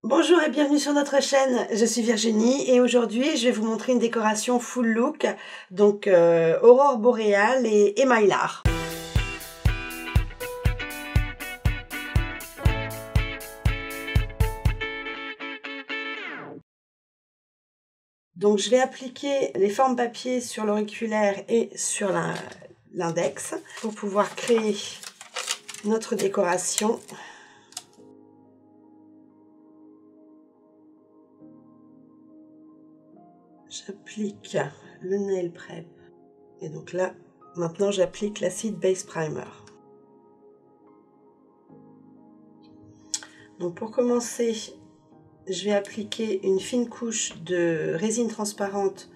Bonjour et bienvenue sur notre chaîne, je suis Virginie et aujourd'hui je vais vous montrer une décoration full look, donc aurore boréale et mylar. Donc je vais appliquer les formes papier sur l'auriculaire et sur l'index pour pouvoir créer notre décoration. J'applique le nail prep et donc là maintenant j'applique l'acide base primer. Donc pour commencer, je vais appliquer une fine couche de résine transparente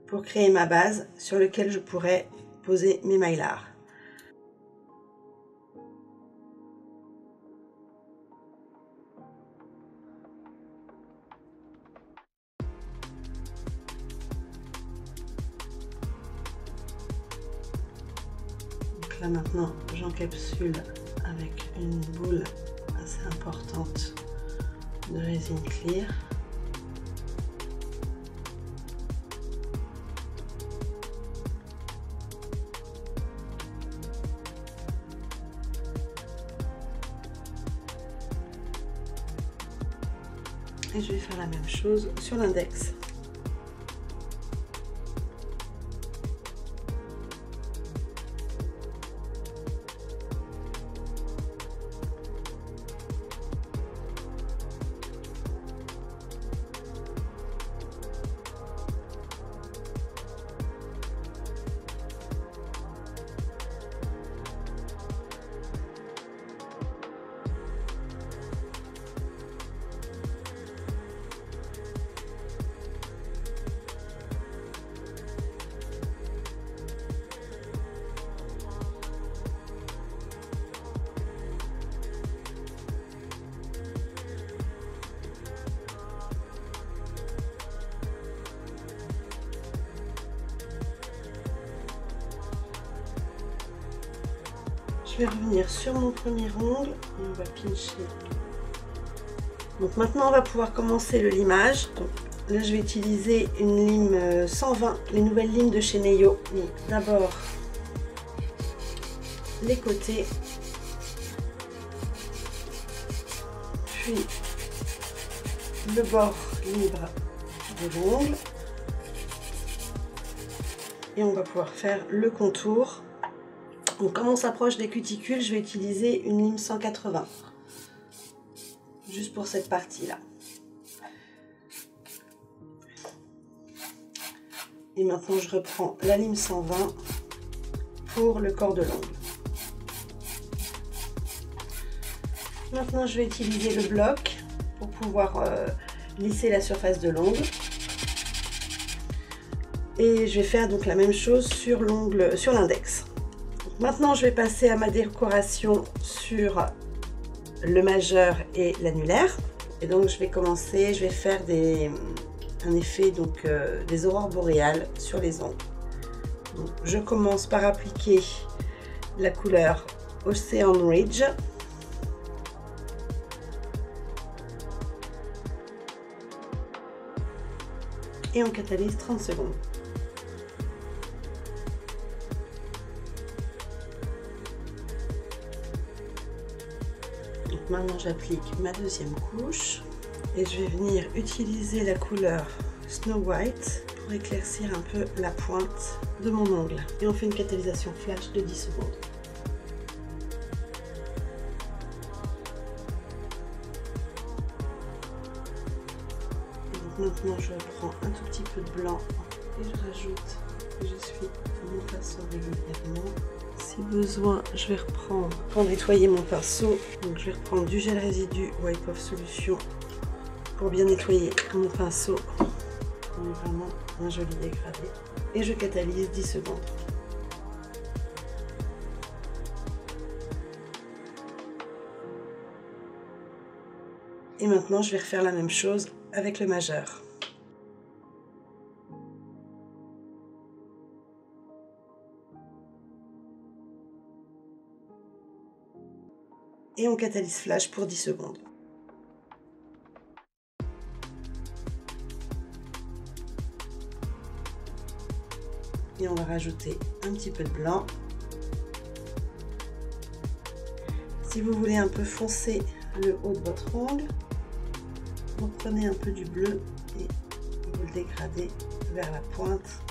pour créer ma base sur laquelle je pourrais poser mes mylars. Donc là maintenant j'encapsule avec une boule assez importante de résine clear. Et je vais faire la même chose sur l'index. Je vais revenir sur mon premier ongle et on va pincher. Donc maintenant on va pouvoir commencer le limage. Donc là je vais utiliser une lime 120, les nouvelles limes de chez Neyo. D'abord les côtés, puis le bord libre de l'ongle et on va pouvoir faire le contour. Donc comme on s'approche des cuticules, je vais utiliser une lime 180 juste pour cette partie là. Et maintenant je reprends la lime 120 pour le corps de l'ongle. Maintenant je vais utiliser le bloc pour pouvoir lisser la surface de l'ongle. Et je vais faire donc la même chose sur l'ongle, sur l'index. Maintenant je vais passer à ma décoration sur le majeur et l'annulaire. Et donc je vais commencer, je vais faire un effet donc des aurores boréales sur les ongles. Donc, je commence par appliquer la couleur Ocean Ridge. Et on catalyse 30 secondes. Donc maintenant j'applique ma deuxième couche et je vais venir utiliser la couleur Snow White pour éclaircir un peu la pointe de mon ongle. Et on fait une catalysation flash de 10 secondes. Et donc maintenant je prends un tout petit peu de blanc et je rajoute, je suis mon pinceau régulièrement. Si besoin, je vais reprendre pour nettoyer mon pinceau. Donc je vais reprendre du gel résidu Wipe Off Solution pour bien nettoyer mon pinceau. Donc vraiment un joli dégradé. Et je catalyse 10 secondes. Et maintenant je vais refaire la même chose avec le majeur. Et on catalyse flash pour 10 secondes. Et on va rajouter un petit peu de blanc. Si vous voulez un peu foncer le haut de votre ongle, vous prenez un peu du bleu et vous le dégradez vers la pointe.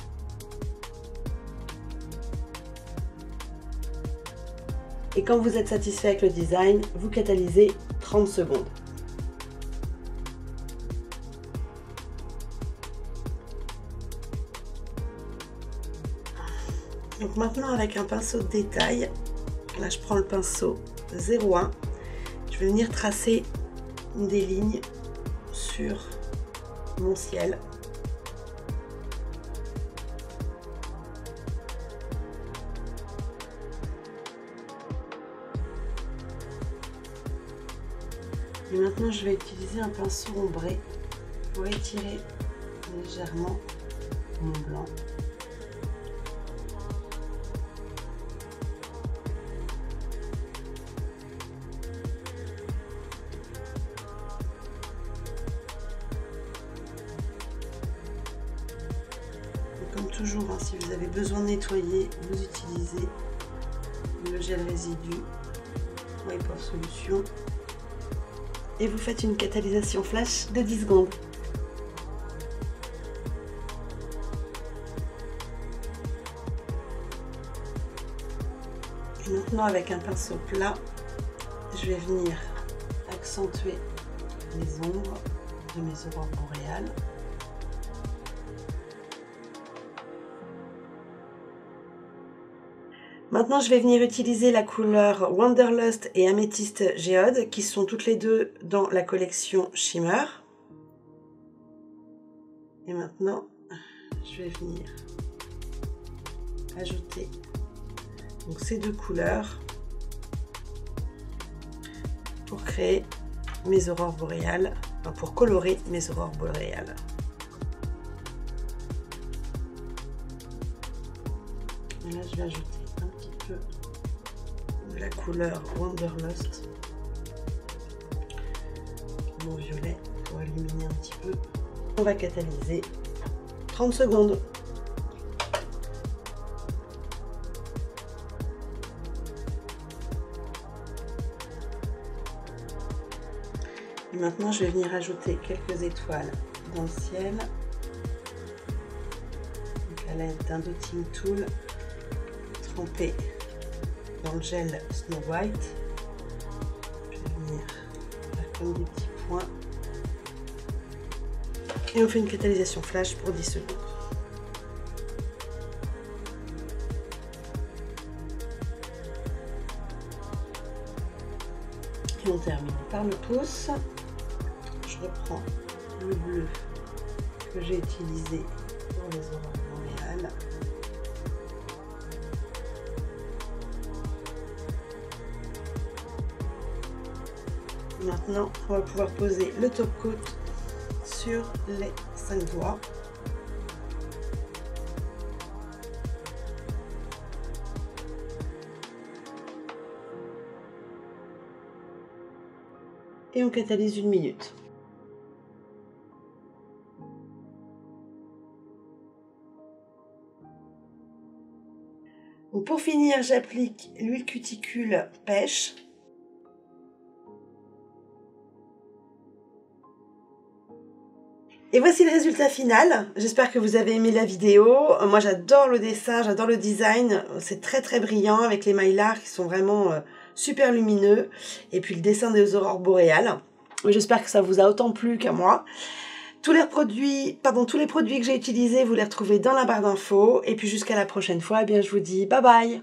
Et quand vous êtes satisfait avec le design, vous catalysez 30 secondes. Donc maintenant avec un pinceau de détail, là je prends le pinceau 01, je vais venir tracer des lignes sur mon ciel. Et maintenant je vais utiliser un pinceau ombré pour étirer légèrement mon blanc. Comme toujours, hein, si vous avez besoin de nettoyer, vous utilisez le gel résidu Wipe Off Solution et vous faites une catalysation flash de 10 secondes. Et maintenant avec un pinceau plat, je vais venir accentuer les ombres de mes aurores boréales. Maintenant, je vais venir utiliser la couleur Wanderlust et Améthyste Géode, qui sont toutes les deux dans la collection Shimmer. Et maintenant, je vais venir ajouter donc ces deux couleurs pour créer mes aurores boréales, enfin pour colorer mes aurores boréales. Et là, je vais ajouter un petit peu de la couleur Wanderlust, mon violet, pour illuminer un petit peu. On va catalyser 30 secondes. Et maintenant, je vais venir ajouter quelques étoiles dans le ciel. Donc à l'aide d'un dotting tool trempé dans le gel Snow White. Je vais venir faire comme des petits points. Et on fait une catalysation flash pour 10 secondes. Et on termine par le pouce. Je reprends le bleu que j'ai utilisé pour les aurores boréales. Maintenant, on va pouvoir poser le top coat sur les 5 doigts. Et on catalyse 1 minute. Donc pour finir, j'applique l'huile cuticule pêche. Et voici le résultat final. J'espère que vous avez aimé la vidéo. Moi j'adore le dessin, j'adore le design. C'est très très brillant avec les mylar qui sont vraiment super lumineux. Et puis le dessin des aurores boréales. J'espère que ça vous a autant plu qu'à moi. Tous les produits que j'ai utilisés, vous les retrouvez dans la barre d'infos. Et puis jusqu'à la prochaine fois, eh bien, je vous dis bye bye.